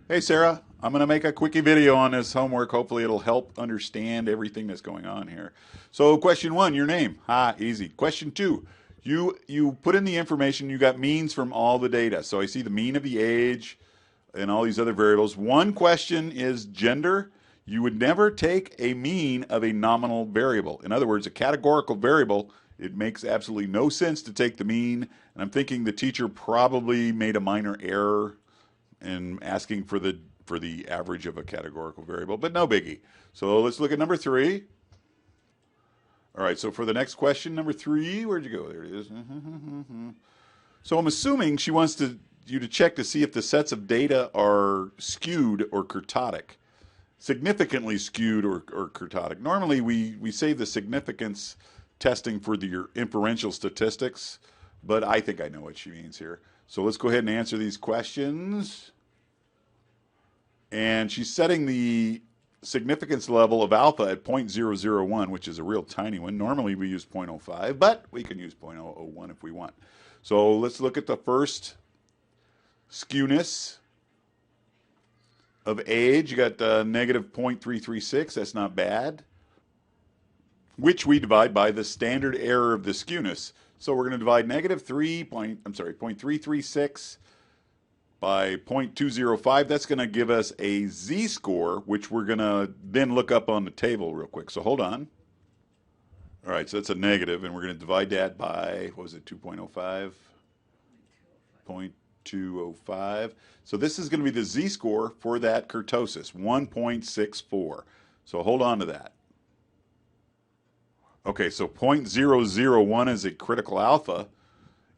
Hey Sarah, I'm going to make a quickie video on this homework. Hopefully it'll help understand everything that's going on here. So question one, your name. Easy. Question two, you put in the information, you got means from all the data. So I see the mean of the age and all these other variables. One question is gender. You would never take a mean of a nominal variable. In other words, a categorical variable, it makes absolutely no sense to take the mean. And I'm thinking the teacher probably made a minor error and asking for the average of a categorical variable, but no biggie. So let's look at number three. All right, so for the next question, number three, where'd you go? There it is. So I'm assuming she wants you to check to see if the sets of data are skewed or kurtotic, significantly skewed or kurtotic. Normally we save the significance testing for your inferential statistics, but I think I know what she means here. So let's go ahead and answer these questions. And she's setting the significance level of alpha at 0.001, which is a real tiny one. Normally we use 0.05, but we can use 0.001 if we want. So let's look at the first skewness of age. You got negative 0.336. That's not bad, which we divide by the standard error of the skewness. So we're going to divide negative 0.336 by 0.205. That's going to give us a z-score, which we're going to then look up on the table real quick. So hold on. All right, so that's a negative, and we're going to divide that by, what was it, 2.05? 0.205. So this is going to be the z-score for that kurtosis, 1.64. So hold on to that. Okay, so 0.001 is a critical alpha,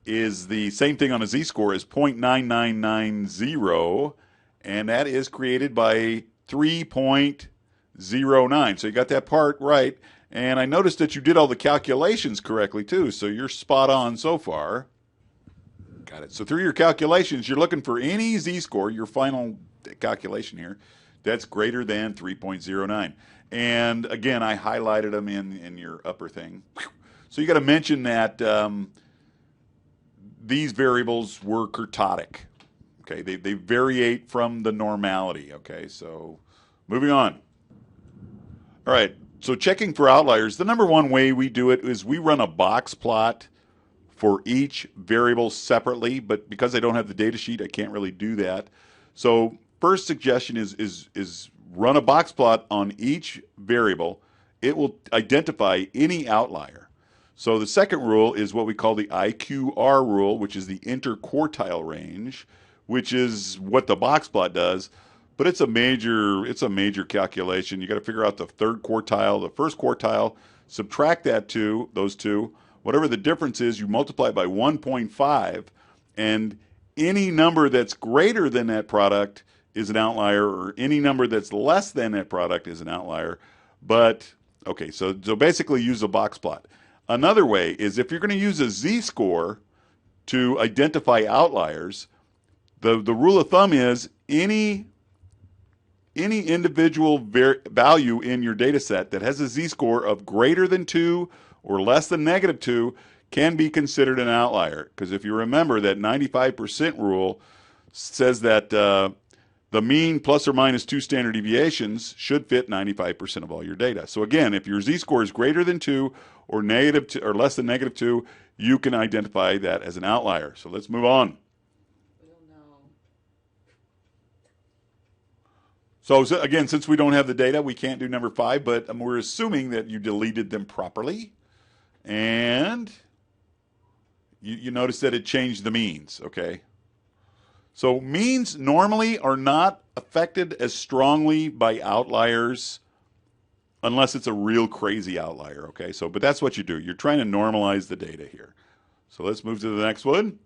is the same thing on a z-score as 0.9990, and that is created by 3.09. So you got that part right, and I noticed that you did all the calculations correctly too, so you're spot on so far. Got it. So through your calculations, you're looking for any z-score, your final calculation here, that's greater than 3.09. And again, I highlighted them in your upper thing. So you got to mention that these variables were kurtotic. Okay, they variate from the normality. Okay, so moving on. All right, so checking for outliers, the number one way we do it is we run a box plot for each variable separately, but because I don't have the data sheet, I can't really do that. So first suggestion is run a box plot on each variable. It will identify any outlier. So the second rule is what we call the Iqr rule, which is the interquartile range, which is what the box plot does, but it's a major calculation. You got to figure out the third quartile, the first quartile, subtract those two. Whatever the difference is, you multiply by 1.5, and any number that's greater than that product is an outlier, or any number that's less than that product is an outlier. But, okay, so basically use a box plot. Another way is if you're going to use a z-score to identify outliers, the rule of thumb is any individual value in your data set that has a z-score of greater than 2 or less than negative 2 can be considered an outlier. Because if you remember, that 95% rule says that the mean plus or minus 2 standard deviations should fit 95% of all your data. So again, if your z-score is greater than 2 or negative 2, or less than negative 2, you can identify that as an outlier. So let's move on. So again, since we don't have the data, we can't do number 5, but we're assuming that you deleted them properly. And you notice that it changed the means, okay? So means normally are not affected as strongly by outliers unless it's a real crazy outlier, okay? So, but that's what you do. You're trying to normalize the data here. So let's move to the next one.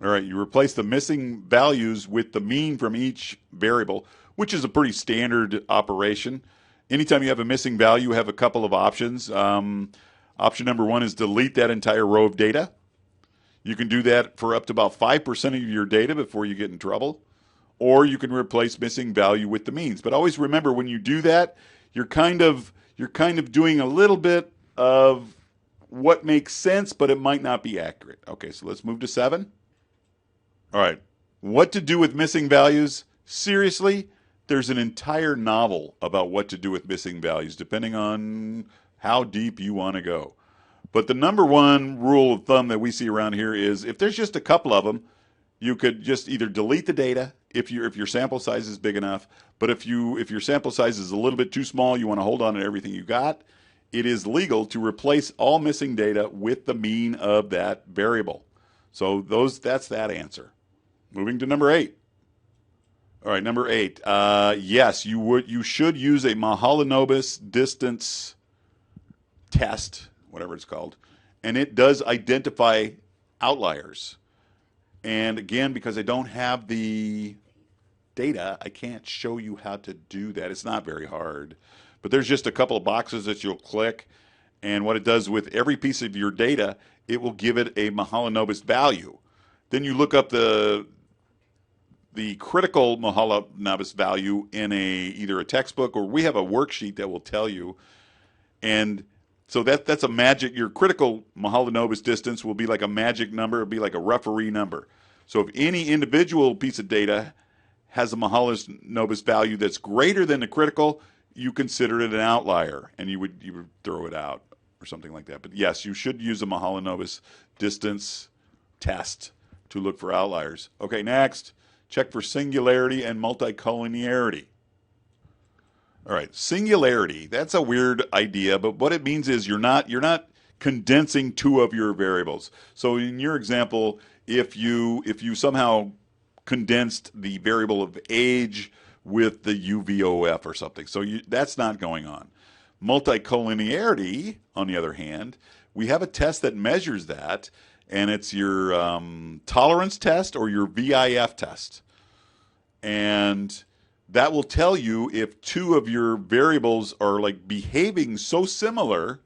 All right, you replace the missing values with the mean from each variable, which is a pretty standard operation. Anytime you have a missing value, you have a couple of options. Option number 1 is delete that entire row of data. You can do that for up to about 5% of your data before you get in trouble. Or you can replace missing value with the means. But always remember, when you do that, you're kind of doing a little bit of what makes sense, but it might not be accurate. Okay, so let's move to 7. All right. What to do with missing values? Seriously, there's an entire novel about what to do with missing values, depending on how deep you want to go. But the number one rule of thumb that we see around here is if there's just a couple of them, you could just either delete the data if your sample size is big enough. But if your sample size is a little bit too small, you want to hold on to everything you got, it is legal to replace all missing data with the mean of that variable. So that's that answer. Moving to number 8. All right, number 8. Yes, you should use a Mahalanobis distance test, whatever it's called, and it does identify outliers. And again, because I don't have the data, I can't show you how to do that. It's not very hard. But there's just a couple of boxes that you'll click, and what it does with every piece of your data, it will give it a Mahalanobis value. Then you look up the critical Mahalanobis value in either a textbook, or we have a worksheet that will tell you. And so that's a magic. Your critical Mahalanobis distance will be like a magic number. It'll be like a referee number. So if any individual piece of data has a Mahalanobis value that's greater than the critical, you consider it an outlier, and you would throw it out or something like that. But yes, you should use a Mahalanobis distance test to look for outliers. Okay, next, check for singularity and multicollinearity. All right, singularity, that's a weird idea, but what it means is you're not condensing two of your variables. So in your example, if you somehow condensed the variable of age with the UVOF or something, so that's not going on. Multicollinearity, on the other hand, we have a test that measures that, and it's your tolerance test or your VIF test. And that will tell you if two of your variables are like behaving so similar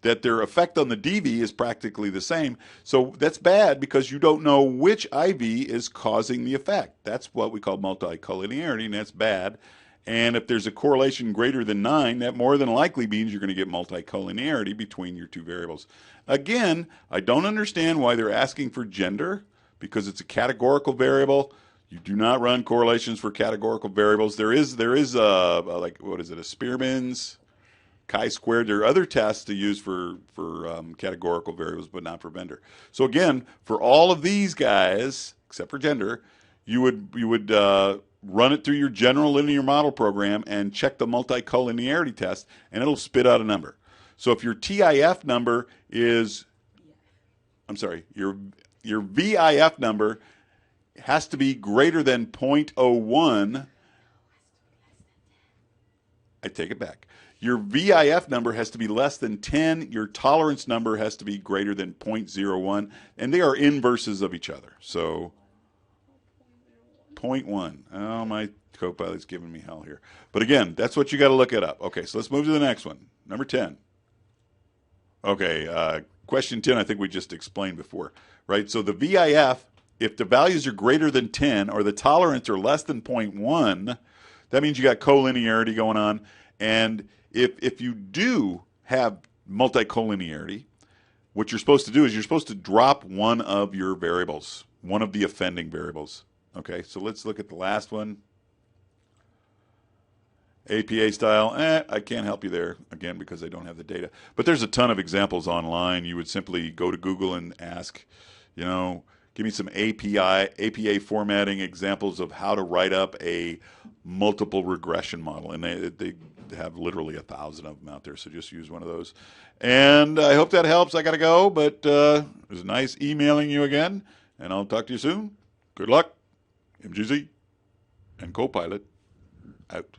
that their effect on the DV is practically the same. So that's bad because you don't know which IV is causing the effect. That's what we call multicollinearity, and that's bad. And if there's a correlation greater than 9, that more than likely means you're going to get multicollinearity between your two variables. Again, I don't understand why they're asking for gender, because it's a categorical variable. You do not run correlations for categorical variables. There is like, what is it, a Spearman's chi-squared. There are other tests to use for categorical variables, but not for gender. So again, for all of these guys, except for gender, you would run it through your general linear model program and check the multicollinearity test, and it'll spit out a number. So if your TIF number is, I'm sorry, your VIF number has to be greater than 0.01. I take it back. Your VIF number has to be less than 10. Your tolerance number has to be greater than 0.01. And they are inverses of each other. So 0.1. Oh, my Copilot's giving me hell here. But again, that's what you got to look it up. Okay, so let's move to the next one. Number 10. Okay, question 10 I think we just explained before, right? So the VIF, if the values are greater than 10 or the tolerance are less than 0.1, that means you got collinearity going on. And if you do have multicollinearity, what you're supposed to do is you're supposed to drop one of your variables, one of the offending variables. Okay, so let's look at the last one. APA style, I can't help you there, again, because I don't have the data. But there's a ton of examples online. You would simply go to Google and ask, give me some APA formatting examples of how to write up a multiple regression model. And they have literally 1,000 of them out there, so just use one of those. And I hope that helps. I got to go, but it was nice emailing you again, and I'll talk to you soon. Good luck. MGZ and Copilot out.